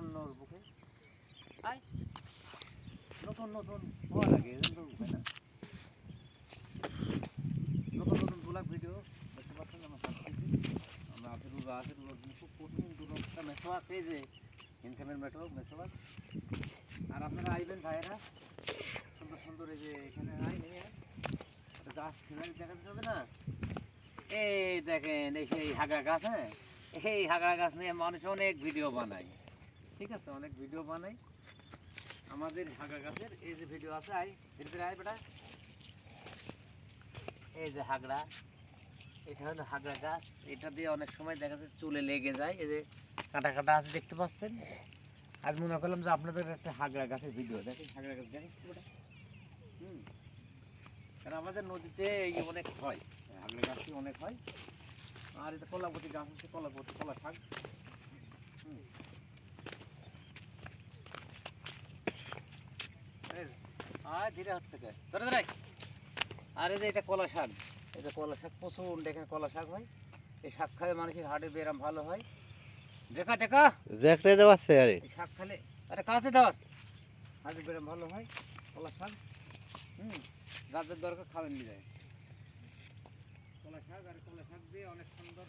অন্যর বুকে আয় নতুন নতুন হওয়া লাগে নতুন নতুন ব্লগ ভিডিও দেখতে পাচ্ছেন আমরা ছাড়তেছি। আমরা আছি রোজা আছে, রোজার দিন খুব কঠিন দুটা মেসোয়াক, এই যে ইনসেমের মেসোয়াক। আর আপনারা আইবেন ভাইয়েরা, সুন্দর সুন্দর এই যে এখানে আই নিয়ে গাছ সিনারি দেখাতে হবে না। এই দেখেন এই সেই হাগড়া গাছ, হ্যাঁ এই হাগড়া গাছ নিয়ে মানুষ অনেক ভিডিও বানায়, ঠিক আছে, অনেক ভিডিও বানায়। আমাদের হাগড়া গাছের এই যে ভিডিও আছে, আই ধীরে আয় বেটা। এই যে হাগড়া, এটা হলো হাগড়া গাছ, এটা দিয়ে অনেক সময় দেখা যাচ্ছে চুলে লেগে যায়। এই যে কাটা কাটা আছে দেখতে পাচ্ছেন। আজ মনে করলাম যে আপনাদের একটা হাগড়া গাছের ভিডিও দেখেন, হাগড়া গাছ দেখেন বেটা। কারণ আমাদের নদীতে এই অনেক হয়, হাগড়া গাছটি অনেক হয়। আর এটা কলাপতি গাছ হচ্ছে, কলা শাক। আর ধীরে হচ্ছে ধরে ধরে। আর এই যে এটা কলা শাক, এটা কলা শাক প্রচুর দেখেন, কলা শাক হয়। এই শাক খালে মানুষের হার্টের ব্যায়াম ভালো হয়। দেখা দেখা দেখতে দেওয়াচ্ছে আরে শাক খালে, আরে কাছে দেওয়ার হার্টের ব্যায়াম ভালো হয় কলা শাক। যাদের দরকার খাবেন নিয়ে যায় কলা শাক। আর কলা শাক দিয়ে অনেক সুন্দর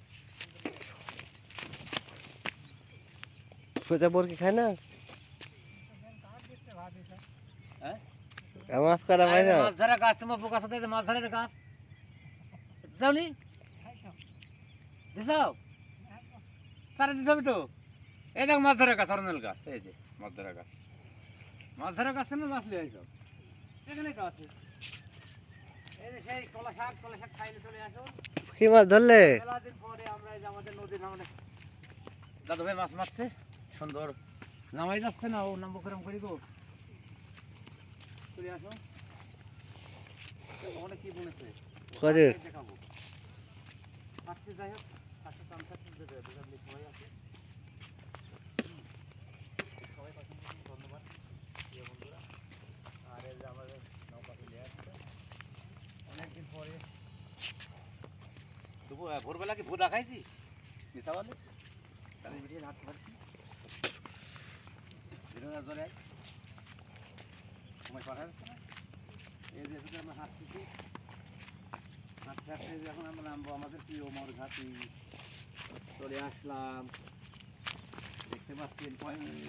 সোজা বরকি খায় না, হ্যাঁ মাছ কাটা পাই না। মাছ ধরা গাছ, তোমার পোকা সাথে মাছ ধরে গাছ দাওনি দিছাও সারা দিতে হবে তো। এই দেখ মাছ ধরা গাছ, অরনাল গাছ, এই যে মাছ ধরা গাছ, মাছ ধরা গাছ না, মাছ লিয়ে আইসব এখানে গাছ। এই যে সেই কলা শাক খাইলে চলে আসো। কি মাছ ধরলে? মেলাদিন পরে আমরা এই যে আমাদের নদীর নামে দাদু ভাই মাছ মারছে, সুন্দর নামাই যাচ্ছে না, ও নামবো কেরম করি গো, চলে আসো। অনেক কি বলেছে দেখাবো, আসতে যাই হোক, আসতে কাম থাকতে সবাই আছে। সবাই পছন্দ করুন, ধন্যবাদ প্রিয় বন্ধুরা। আর এই যে আমাদের নৌকা চলে আসছে অনেকদিন পরে। দুপুর ভোরবেলা কি ভোদা খাইছিস মিশা বলে তাহলে মিটিয়ে হাত পারছি ধরে সময় পাঠা যাচ্ছে না। এই যে আমরা হাঁটতেছি, হাঁটতে হাঁটতে যখন আমরা নামবো আমাদের প্রিয় মরঘাটি চলে আসলাম। দেখতে পাচ্ছেন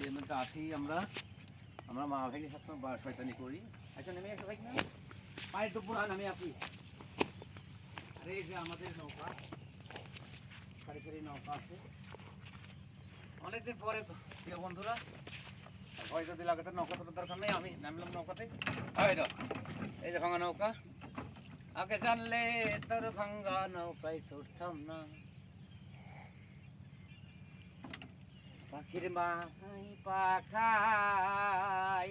এর মধ্যে আছি আমরা মা ভাইকে সবসময় শয়তানি করি। আচ্ছা নেমে আসো ভাই না, পায়ের ডুবুর হয় নামে আসি। আর এই যে আমাদের নৌকা, সারি সারি নৌকা আছে অনেকদিন পরে প্রিয় বন্ধুরা। ভয় যদি লাগে তো নৌকা তোর দরকার নেই, আমি নামলাম নৌকাতে। এই যে ভাঙা নৌকা, আগে জানলে তোর ভাঙ্গা নৌকায় চড়তাম না। পাখির মাথায় পাখাই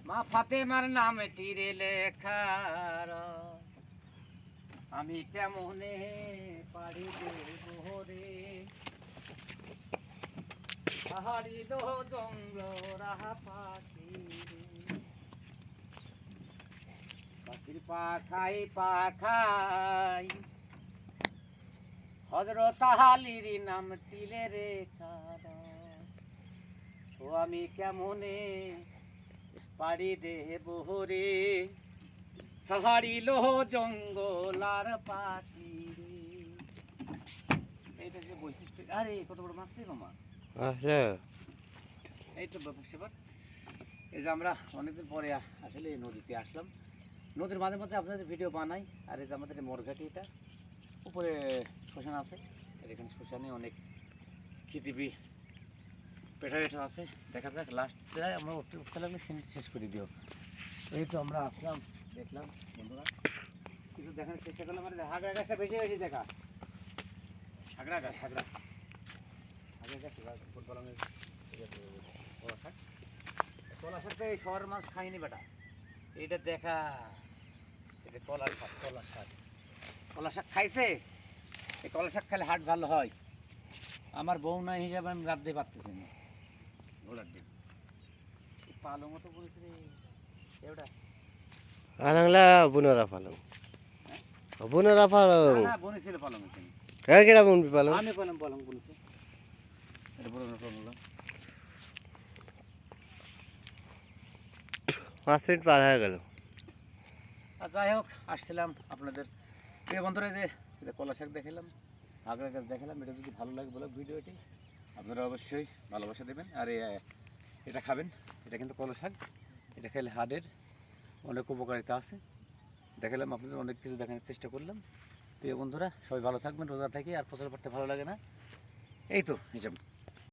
মা ফাতেমার নামে তীরে লেখার, আমি কেমনে পারি দেব রে হারিল জঙ্গল রাহা পাখির পাখাই হযরত আলীর নাম টিলে রেখার, ও আমি কেমনে পারি দেব রে সাহারিল জঙ্গল আর পাখি রে। এইটা যে বৈশিষ্ট্য, আরে কত বড় মাছ রে মামা, এই তো সেবার। এই যে আমরা অনেকদিন পরে আসলে নদীতে আসলাম, নদীর মাঝে মধ্যে আপনাদের ভিডিও বানাই। আর এই যে আমাদের মরঘাটি, এটা উপরে শ্মশান আছে, এখানে শ্মশানে অনেক পৃথিবী পেটা আছে। দেখা যাক লাস্টে আমরা উঠতে লাগলে শেষ করে দিও। এই তো আমরা আসলাম, দেখলাম বন্ধুরা, কিছু দেখার চেষ্টা করলাম। মানে হাগড়া গাছটা বেশি বেশি দেখা, হাগড়া গাছ কলামের কলা শাক, কলা শাকটা এই শহরের মাছ খাইনি বেটা, এইটা দেখা। এটা কলা শাক খাইছে, এই কলা শাক খেলে হার্ট ভালো হয়। আমার বউ নাই হিসাবে আমি রাত দিয়ে পারতেছি না, ঘোড়ার দিন পালং মতো বলছি রে এওটা আনাংলা বুনরা পালং, বুনরা পালং না বনেছিল পালং এখানে। হ্যাঁ কেডা বুনবি পালং? আমি পালং বলেছে, এটা বড় নৌকাগুলো। 5 মিনিট পার হয়ে গেল। আর যাই হোক, আসছিলাম আপনাদের প্রিয় বন্ধুরা, যে এটা কলা শাক দেখালাম, আগের গাছ দেখালাম। এটা যদি ভালো লাগে বলে ভিডিওটি আপনারা অবশ্যই ভালোবাসা দেবেন। আর এটা খাবেন, এটা কিন্তু কলা শাক। এটা খেলে হার্টের অনেক উপকারিতা আছে। দেখালাম আপনাদের, অনেক কিছু দেখানোর চেষ্টা করলাম। প্রিয় বন্ধুরা, সবাই ভালো থাকবেন, রোজা থাকি। আর ফসল পাড়তে ভালো লাগে না, এই তো হিসাব।